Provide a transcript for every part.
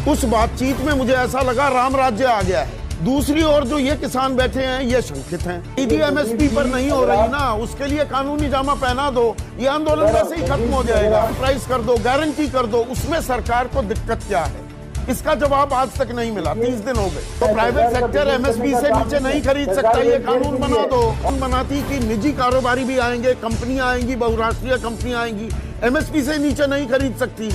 उस बातचीत में मुझे ऐसा लगा राम राज्य आ गया है। दूसरी ओर जो ये किसान बैठे हैं ये शंकित हैं। सीधी एमएसपी पर नहीं हो रही ना, उसके लिए कानूनी जामा पहना दो, ये आंदोलन वैसे ही खत्म हो जाएगा। प्राइस कर दो, गारंटी कर दो, उसमें सरकार को दिक्कत क्या है? इसका जवाब आज तक नहीं मिला। 30 दिन हो गए। तो प्राइवेट सेक्टर एमएसपी से नीचे नहीं खरीद सकता, ये कानून बना दो। बनाती कि निजी कारोबारी भी आएंगे, कंपनियां आएंगी, बहुराष्ट्रीय कंपनियां आएंगी, एमएसपी से नीचे नहीं खरीद सकती।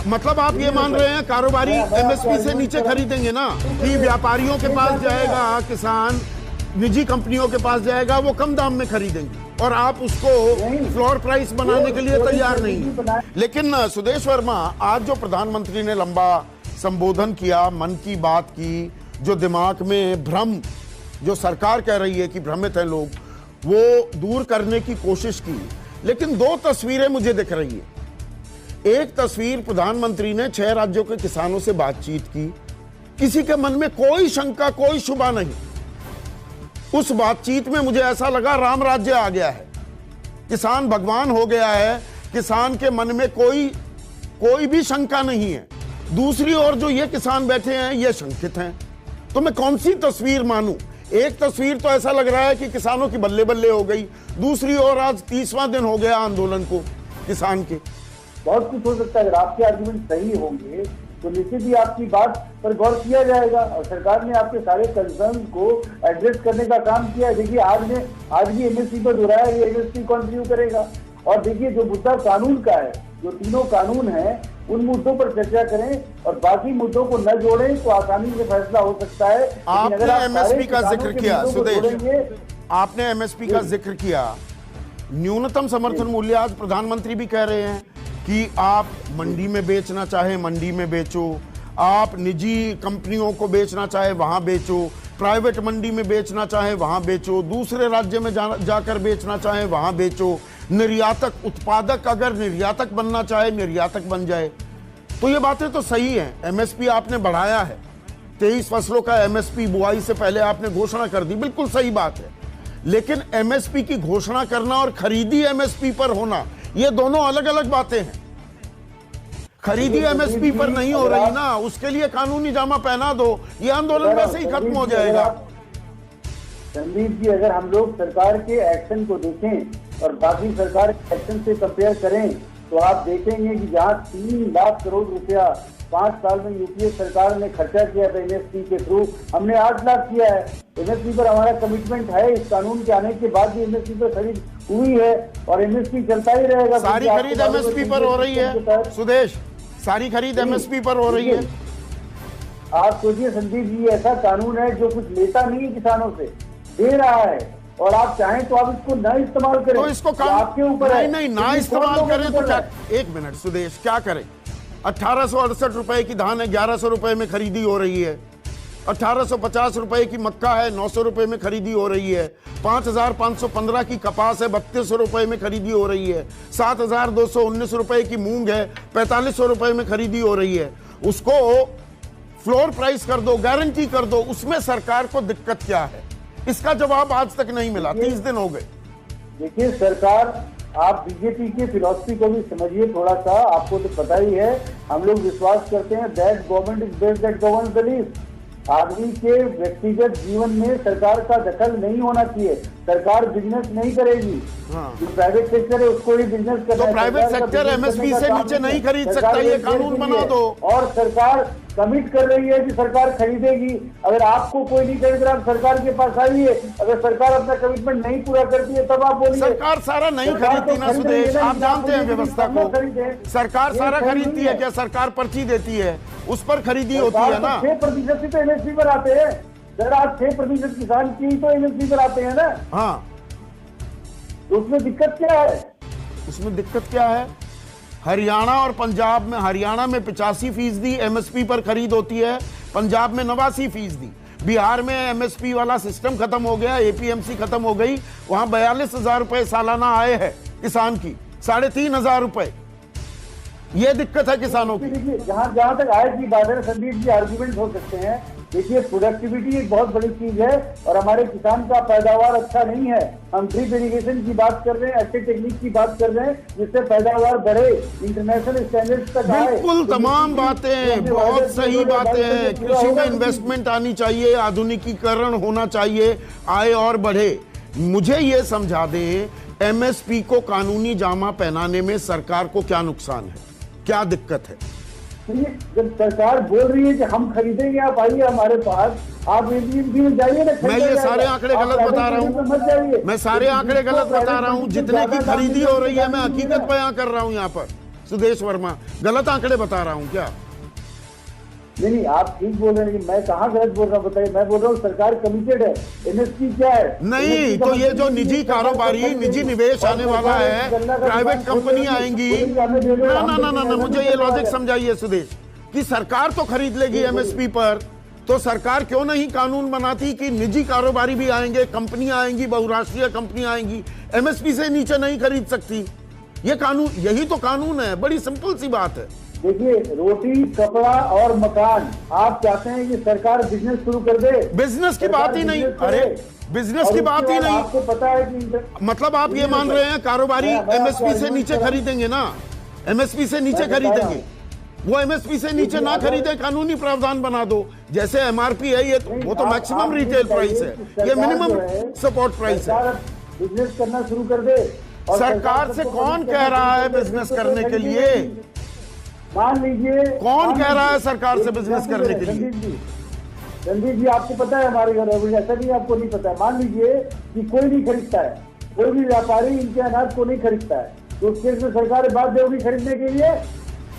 मतलब आप ये मान रहे हैं कारोबारी एमएसपी से नीचे खरीदेंगे ना, कि व्यापारियों के पास जाएगा किसान, निजी कंपनियों के पास जाएगा, वो कम दाम में खरीदेंगे और आप उसको फ्लोर प्राइस बनाने के लिए तैयार नहीं। लेकिन सुदेश वर्मा, आज जो प्रधानमंत्री ने लंबा संबोधन किया, मन की बात की, जो दिमाग में भ्रम, जो सरकार कह रही है कि भ्रमित है लोग, वो दूर करने की कोशिश की। लेकिन दो तस्वीरें मुझे दिख रही है। एक तस्वीर, प्रधानमंत्री ने 6 राज्यों के किसानों से बातचीत की, किसी के मन में कोई शंका, कोई शुबा नहीं। उस बातचीत में मुझे ऐसा लगा राम राज्य आ गया है, किसान भगवान हो गया है, किसान के मन में कोई भी शंका नहीं है। दूसरी ओर जो ये किसान बैठे हैं ये शंकित हैं। तो मैं कौन सी तस्वीर मानूं? एक तस्वीर तो ऐसा लग रहा है कि किसानों की बल्ले बल्ले हो गई, दूसरी ओर आज 30वां दिन हो गया आंदोलन को किसान के। बहुत कुछ हो सकता है। अगर आपके आर्गुमेंट सही होंगे तो निश्चित ही आपकी बात पर गौर किया जाएगा और सरकार ने आपके सारे कंसर्न को एड्रेस करने का काम किया है। देखिए आज भी एमएसपी पर दोहराया, ये एमएसपी कंटिन्यू करेगा। और देखिए जो मुद्दा कानून का है, जो तीनों कानून है, उन मुद्दों पर चर्चा करें और बाकी मुद्दों को न जोड़ें तो आसानी से फैसला हो सकता है। आपने एमएसपी का जिक्र किया सुदेश, आपने एमएसपी का जिक्र किया। न्यूनतम समर्थन मूल्य आज प्रधानमंत्री भी कह रहे हैं कि आप मंडी में बेचना चाहे मंडी में बेचो, आप निजी कंपनियों को बेचना चाहे वहां बेचो, प्राइवेट मंडी में बेचना चाहे वहां बेचो, दूसरे राज्य में जाकर बेचना चाहे वहां बेचो। निर्यातक, उत्पादक अगर निर्यातक बनना चाहे निर्यातक बन जाए। तो ये बातें तो सही हैं। एमएसपी आपने बढ़ाया है, 23 फसलों का एमएसपी बुआई से पहले आपने घोषणा कर दी, बिल्कुल सही बात है। लेकिन एमएसपी की घोषणा करना और खरीदी एमएसपी पर होना, ये दोनों अलग अलग बातें हैं। खरीदी एमएसपी पर नहीं हो रही ना, उसके लिए कानूनी जामा पहना दो, ये आंदोलन वैसे ही खत्म हो जाएगा। संदीप जी, अगर हम लोग सरकार के एक्शन को देखें और बाकी सरकार के एक्शन से कंपेयर करें तो आप देखेंगे कि जहां 3 लाख करोड़ रुपया 5 साल में यूपीए सरकार ने खर्चा किया था एमएसपी के थ्रू, हमने 8 लाख किया है। एमएसपी पर हमारा कमिटमेंट है। इस कानून के आने के बाद भी एमएसपी पर खरीद हुई है और एमएसपी चलता ही रहेगा। सारी खरीद एमएसपी पर हो रही है सुदेश, सारी खरीद एमएसपी पर हो रही है। आप सोचिए संदीप जी, ऐसा कानून है जो कुछ लेता नहीं है किसानों से, दे रहा है, और आप चाहें तो आप इसको ना इस्तेमाल करें तो इसको आपके ऊपर है। नहीं ना इस्तेमाल करें तो क्या? एक मिनट सुदेश, क्या करें? 1868 रुपए की धान है, 1100 रुपए में खरीदी हो रही है। 1850 रुपए की मक्का है, 900 रुपए में खरीदी हो रही है। 5515 की कपास है, 3200 रुपए में खरीदी हो रही है। 7219 रुपए की मूंग है, 4500 रुपए में खरीदी हो रही है। उसको फ्लोर प्राइस कर दो, गारंटी कर दो, उसमें सरकार को दिक्कत क्या है? इसका जवाब आज तक नहीं मिला। 30 दिन हो गए। देखिए सरकार, आप बीजेपी की फिलॉसफी को भी समझिए थोड़ा सा। आपको तो पता ही है, हम लोग विश्वास करते हैं that government is best that govern the least. आदमी के व्यक्तिगत जीवन में सरकार का दखल नहीं होना चाहिए। सरकार बिजनेस नहीं करेगी। जो प्राइवेट सेक्टर है उसको ही बिजनेस करना है। तो प्राइवेट सेक्टर एमएसपी से नीचे नहीं खरीद सकता, ये कानून बना दो। और सरकार कमिट कर रही है कि सरकार खरीदेगी। अगर आपको कोई नहीं खरीद रहा, सरकार के पास आइए। अगर सरकार अपना कमिटमेंट नहीं पूरा करती है तब आप बोलिए। सरकार सारा नहीं खरीदती ना सुदेश, आप जानते हैं व्यवस्था को। सरकार सारा खरीदती है क्या? सरकार पर्ची देती है, उस पर खरीदी होती है ना। 6% ही तो एमएसपी पर आते हैं। सर आज 6% किसान की तो एमएसपी पर आते हैं ना। हाँ, तो उसमें दिक्कत क्या है? उसमें दिक्कत क्या है? हरियाणा और पंजाब में, हरियाणा में 85% एमएसपी पर खरीद होती है, पंजाब में 89%। बिहार में एमएसपी वाला सिस्टम खत्म हो गया, एपीएमसी खत्म हो गई। वहां 42,000 रुपए सालाना आए हैं किसान की, 3,500 रुपए। ये दिक्कत है किसानों की। जहां तक आय की बात है संदीप जी, आर्ग्यूमेंट हो सकते हैं देखिए प्रोडक्टिविटी एक बहुत बड़ी चीज है और हमारे किसान का पैदावार अच्छा नहीं है। हम ड्रिप इरिगेशन की बात कर रहे हैं, अच्छे टेक्निक की बात कर रहे हैं जिससे पैदावार बढ़े, इंटरनेशनल स्टैंडर्ड्स तक आए। बिल्कुल तमाम बातें बहुत सही बातें हैं। कृषि में इन्वेस्टमेंट आनी चाहिए, आधुनिकीकरण होना चाहिए, आय और बढ़े। मुझे ये समझा दें, एमएसपी को कानूनी जामा पहनाने में सरकार को क्या नुकसान है, क्या दिक्कत है? जब सरकार बोल रही है कि हम खरीदेंगे, आप आइए हमारे पास, आप एमएसपी में जाइए ना। मैं ये सारे आंकड़े गलत बता रहा हूँ, मैं सारे आंकड़े गलत बता रहा हूँ। जितने की खरीदी हो रही है मैं हकीकत बयां कर रहा हूँ यहाँ पर। सुदेश वर्मा, गलत आंकड़े बता रहा हूँ क्या? नहीं, आप ठीक बोल रहे हैं, मैं कहाँ गलत बोल रहा हूँ बताइए। मैं बोल रहा हूँ सरकार कमिटेड है। एमएसपी क्या है? नहीं तो ये जो निजी कारोबारी, निजी निवेश आने वाला है, प्राइवेट कंपनी आएंगी, ना, मुझे ये लॉजिक समझाइए सुदेश, कि सरकार तो खरीद लेगी एमएसपी पर, तो सरकार क्यों नहीं कानून बनाती कि निजी कारोबारी भी आएंगे, कंपनियां आएंगी, बहुराष्ट्रीय कंपनियां आएंगी, एमएसपी से नीचे नहीं खरीद सकती? ये कानून, यही तो कानून है, बड़ी सिंपल सी बात है। देखिए, रोटी, कपड़ा और मकान, आप चाहते हैं कि सरकार बिजनेस शुरू कर दे? बिजनेस की बात ही नहीं, अरे बिजनेस की बात ही नहीं। आपको पता है कि मतलब आप ये मान रहे हैं कारोबारी एमएसपी से नीचे खरीदेंगे ना? एमएसपी से नीचे खरीदेंगे, वो एमएसपी से नीचे ना खरीदे, कानूनी प्रावधान बना दो। जैसे एमआरपी है, ये वो तो मैक्सिमम रिटेल प्राइस है, ये मिनिमम सपोर्ट प्राइस है। बिजनेस करना शुरू कर दे। सरकार से कौन कह रहा है बिजनेस करने के लिए? मान लीजिए, कौन कह रहा है सरकार से बिजनेस करने के लिए? रणजीत जी, आपको पता है हमारे घर में, ऐसा नहीं आपको नहीं पता है। मान लीजिए कि कोई नहीं खरीदता है, कोई भी व्यापारी इनके अनाज को नहीं खरीदता है, तो उस केस में सरकार बाध्य होगी खरीदने के लिए।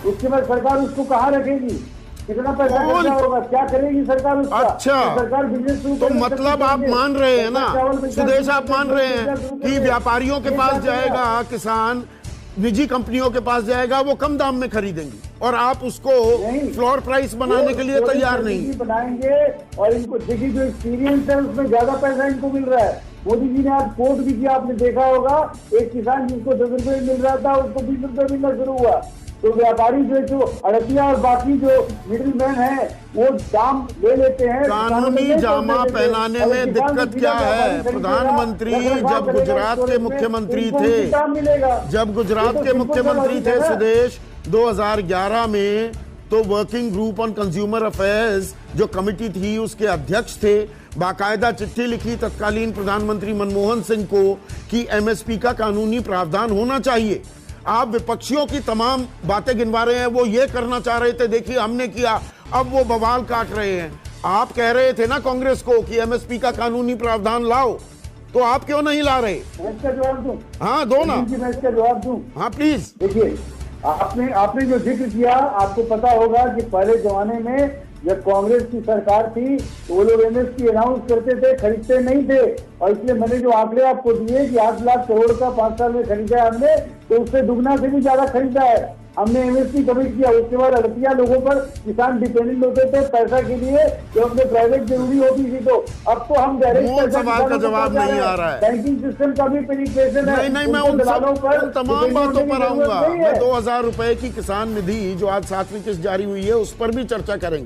उसके बाद सरकार उसको कहाँ रखेगी? कितना पैसा खर्चा होगा? क्या करेगी सरकार उसका? अच्छा, तो सरकार बिजनेस शुरू तो मतलब आप मान रहे हैं ना सुदेश, आप मान रहे हैं कि व्यापारियों के पास जाएगा किसान, निजी कंपनियों के पास जाएगा, वो कम दाम में खरीदेंगी, और आप उसको फ्लोर प्राइस बनाने के लिए तैयार नहीं बनाएंगे। और इनको देखिए, जो एक्सपीरियंस है उसमें ज्यादा पैसा इनको मिल रहा है। मोदी जी ने आज कोट भी किया, आपने देखा होगा, एक किसान जिसको 10 रुपए मिल रहा था उसको 20 रुपए मिलना शुरू हुआ। तो व्यापारी जो अड़तिया और बाकी जो मिडिल मैन है वो दाम ले लेते हैं। कानूनी जामा पहनाने में दिक्कत क्या है? प्रधानमंत्री जब गुजरात के मुख्यमंत्री थे, जब गुजरात के मुख्यमंत्री थे सुदेश, 2011 में, तो working group on consumer affairs जो कमिटी थी उसके अध्यक्ष थे। बाकायदा चिट्ठी लिखी तत्कालीन प्रधानमंत्री मनमोहन सिंह को कि एमएसपी का कानूनी प्रावधान होना चाहिए। आप विपक्षियों की तमाम बातें गिनवा रहे हैं, वो ये करना चाह रहे थे, देखिए हमने किया, अब वो बवाल काट रहे हैं। आप कह रहे थे ना कांग्रेस को कि एमएसपी का कानूनी प्रावधान लाओ, तो आप क्यों नहीं ला रहे? मैं इसका जवाब दूं? हाँ दो ना। मैं इसका जवाब दूं? हाँ प्लीज। देखिए, आपने जो जिक्र किया, आपको पता होगा कि पहले जमाने में जब कांग्रेस की सरकार थी तो वो लोग एमएसपी अनाउंस करते थे, खरीदते नहीं थे। और इसलिए मैंने जो आंकड़े आपको दिए कि 8 लाख करोड़ का 5 साल में खरीदा है हमने, तो उससे दुगना से भी ज्यादा खरीदा है हमने। एमएसपी कमिट किया, उसके बाद अड़तिया लोगों पर किसान डिपेंडेंट होते थे पैसा के लिए, जो अपने प्राइवेट जरूरी होती थी। तो अब तो हम मूल सवाल का जवाब नहीं आ रहा है। बैंकिंग सिस्टम का भी पेनिट्रेशन है। नहीं, मैं उन तमाम बातों पर आऊंगा। 2000 रुपए की किसान निधि जो आज 7वीं किस्त जारी हुई है उस पर भी चर्चा करेंगे।